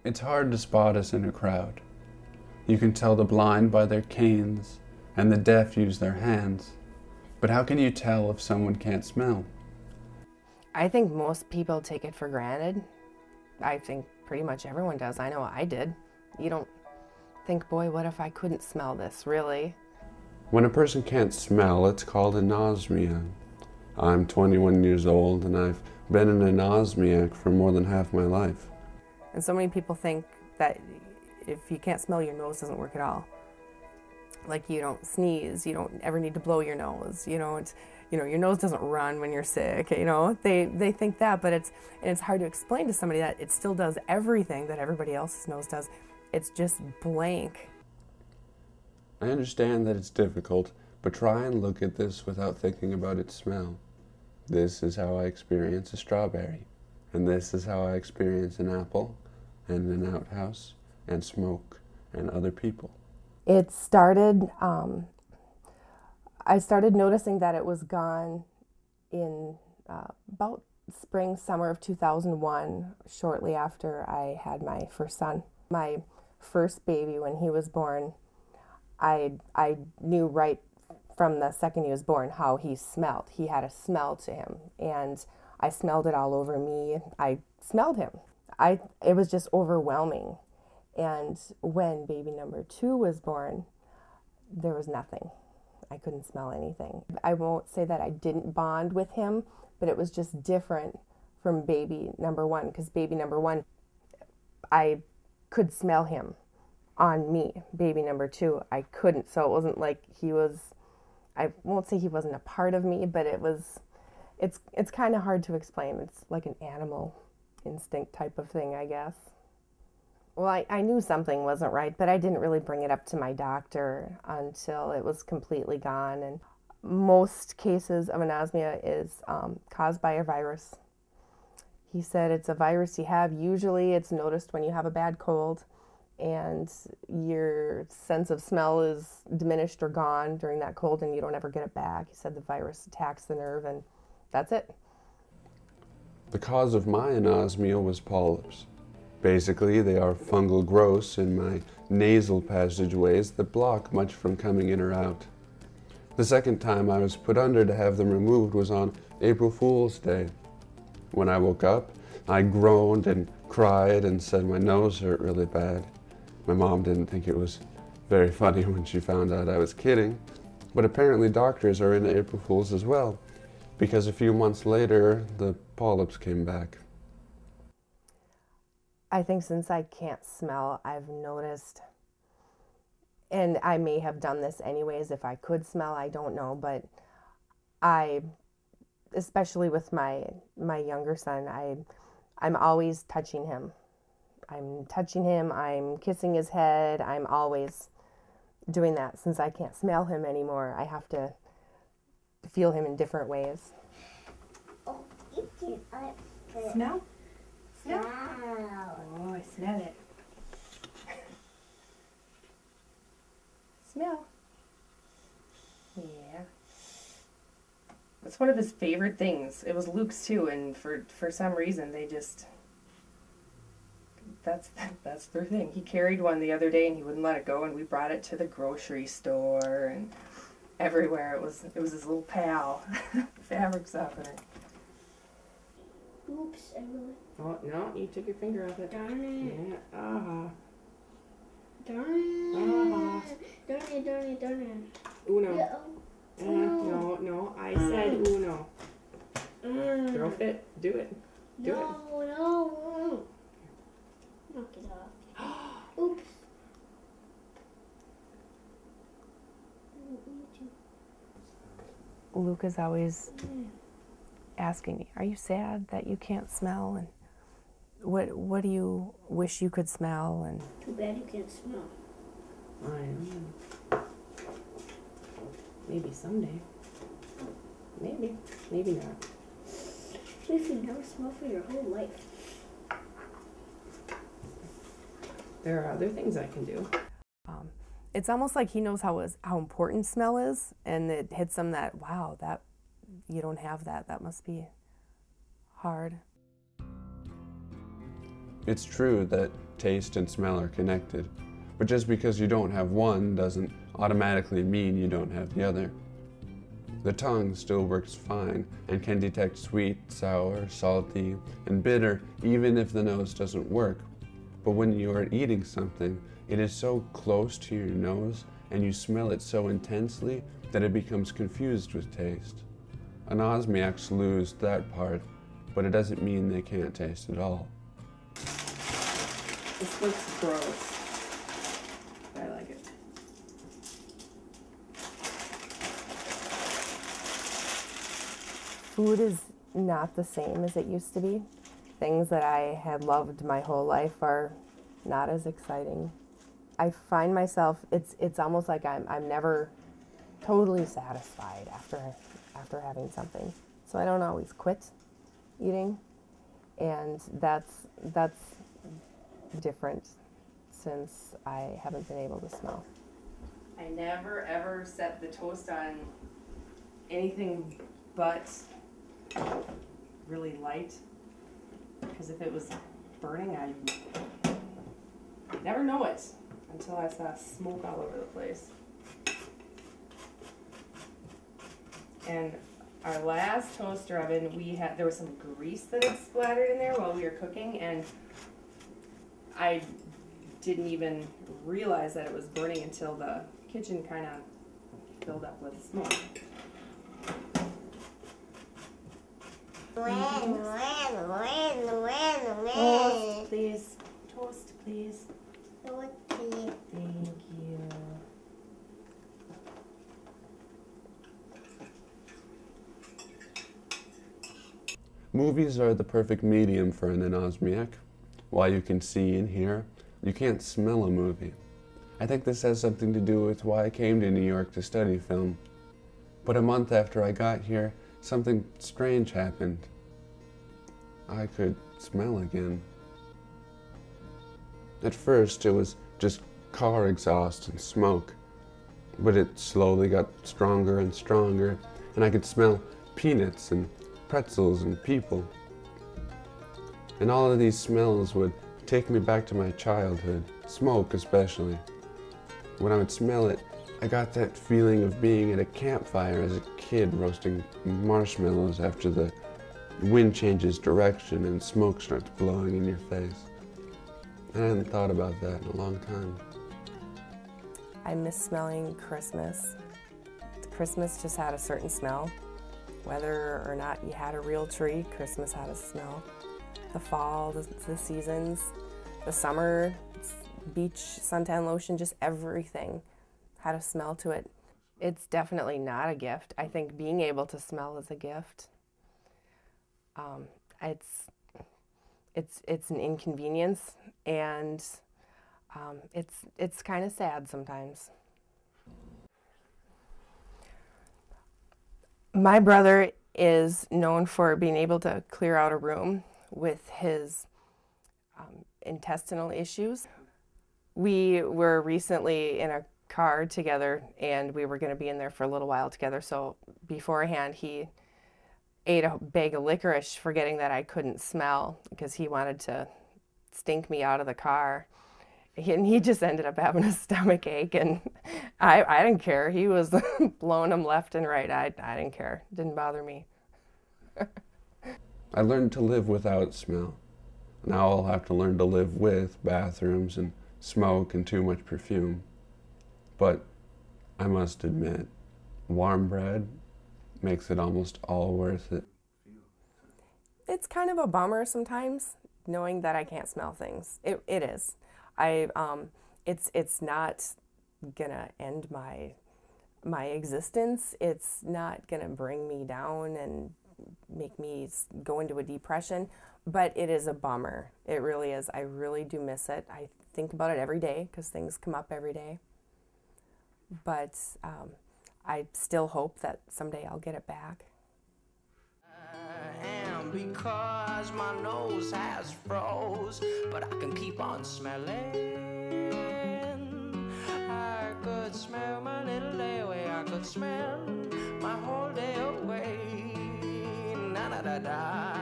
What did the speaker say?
It's hard to spot us in a crowd. You can tell the blind by their canes, and the deaf use their hands. But how can you tell if someone can't smell? I think most people take it for granted. I think pretty much everyone does. I know I did. You don't think, boy, what if I couldn't smell this, really? When a person can't smell, it's called anosmia. I'm 21 years old, and I've been an anosmiac for more than half my life. And so many people think that if you can't smell, your nose doesn't work at all. Like you don't sneeze, you don't ever need to blow your nose, your nose doesn't run when you're sick, They think that, but it's hard to explain to somebody that it still does everything that everybody else's nose does. It's just blank. I understand that it's difficult, but try and look at this without thinking about its smell. This is how I experience a strawberry, and this is how I experience an apple, and an outhouse, and smoke, and other people. It started, I started noticing that it was gone in about spring, summer of 2001, shortly after I had my first son. My first baby, when he was born, I knew right from the second he was born how he smelled. He had a smell to him, and I smelled it all over me. I smelled him. It was just overwhelming. And when baby number 2 was born, there was nothing. I couldn't smell anything. I won't say that I didn't bond with him, but it was just different from baby number 1, because baby number 1, I could smell him on me. Baby number 2, I couldn't. So it wasn't like he was, I won't say he wasn't a part of me, but it's kind of hard to explain. It's like an animal instinct type of thing, I guess. Well, I knew something wasn't right, but I didn't really bring it up to my doctor until it was completely gone. And most cases of anosmia is caused by a virus. He said it's a virus you have. Usually it's noticed when you have a bad cold and your sense of smell is diminished or gone during that cold and you don't ever get it back. He said the virus attacks the nerve and that's it. The cause of my anosmia was polyps. Basically, they are fungal growths in my nasal passageways that block much from coming in or out. The second time I was put under to have them removed was on April Fool's Day. When I woke up, I groaned and cried and said my nose hurt really bad. My mom didn't think it was very funny when she found out I was kidding, but apparently doctors are into April Fools as well, because a few months later, the polyps came back. I think since I can't smell, I've noticed, and I may have done this anyways if I could smell, I don't know, but especially with my younger son, I'm always touching him. I'm touching him, I'm kissing his head, I'm always doing that. Since I can't smell him anymore, I have to feel him in different ways. Oh, you can Smell? Smell? Oh, I smell it. Smell. Yeah. That's one of his favorite things. It was Luke's too, and for some reason they just, that's their thing. He carried one the other day and he wouldn't let it go, and we brought it to the grocery store and everywhere. It was his little pal, fabric softener. Oops, everyone. Oh, no, you took your finger off it. Darn it. Yeah, uh-huh. Darn it. Uh-huh. Darn it, darn it, darn it. Uno. No. No, I said uno. Throw fit, do it. Do it. No. Knock it off. Oops. Luke is always asking me, are you sad that you can't smell? And what do you wish you could smell? And Too bad you can't smell. I know. Maybe someday. Maybe not. If you never smell for your whole life. There are other things I can do. It's almost like he knows how important smell is, and it hits him that, wow, that you don't have that. That must be hard. It's true that taste and smell are connected. But just because you don't have one doesn't automatically mean you don't have the other. The tongue still works fine and can detect sweet, sour, salty, and bitter even if the nose doesn't work. But when you are eating something, it is so close to your nose and you smell it so intensely that it becomes confused with taste. Anosmiacs lose that part, but it doesn't mean they can't taste at all. This looks gross. I like it. Food is not the same as it used to be. Things that I had loved my whole life are not as exciting. I find myself, it's almost like I'm never totally satisfied after having something. So I don't always quit eating, and that's different since I haven't been able to smell. I never ever set the toast on anything but really light, because if it was burning, I'd never know it until I saw smoke all over the place. And our last toaster oven, there was some grease that had splattered in there while we were cooking, and I didn't even realize that it was burning until the kitchen kind of filled up with smoke. Toast, please. Toast, please. Thank you. Movies are the perfect medium for an anosmiac. While you can see and hear, you can't smell a movie. I think this has something to do with why I came to New York to study film. But a month after I got here, something strange happened. I could smell again. At first, it was just car exhaust and smoke, but it slowly got stronger and stronger, and I could smell peanuts and pretzels and people. And all of these smells would take me back to my childhood, smoke especially. When I would smell it, I got that feeling of being at a campfire as a kid roasting marshmallows after the wind changes direction and smoke starts blowing in your face. I hadn't thought about that in a long time. I miss smelling Christmas. Christmas just had a certain smell. Whether or not you had a real tree, Christmas had a smell. The fall, the seasons, the summer, beach, suntan lotion, just everything had a smell to it. It's definitely not a gift. I think being able to smell is a gift. It's an inconvenience, and it's kind of sad sometimes. My brother is known for being able to clear out a room with his intestinal issues. We were recently in a car together, and we were going to be in there for a little while together, so beforehand he ate a bag of licorice, forgetting that I couldn't smell because he wanted to stink me out of the car. And he just ended up having a stomach ache, and I didn't care. He was blowing them left and right. I didn't care. It didn't bother me. I learned to live without smell. Now I'll have to learn to live with bathrooms and smoke and too much perfume. But I must admit, warm bread makes it almost all worth it. It's kind of a bummer sometimes, knowing that I can't smell things. It is. It's not gonna end my existence. It's not gonna bring me down and make me go into a depression, but it is a bummer. It really is. I really do miss it. I think about it every day because things come up every day. But I still hope that someday I'll get it back. Because my nose has froze, but I can keep on smelling. I could smell my little day away. I could smell my whole day away. Na da da da.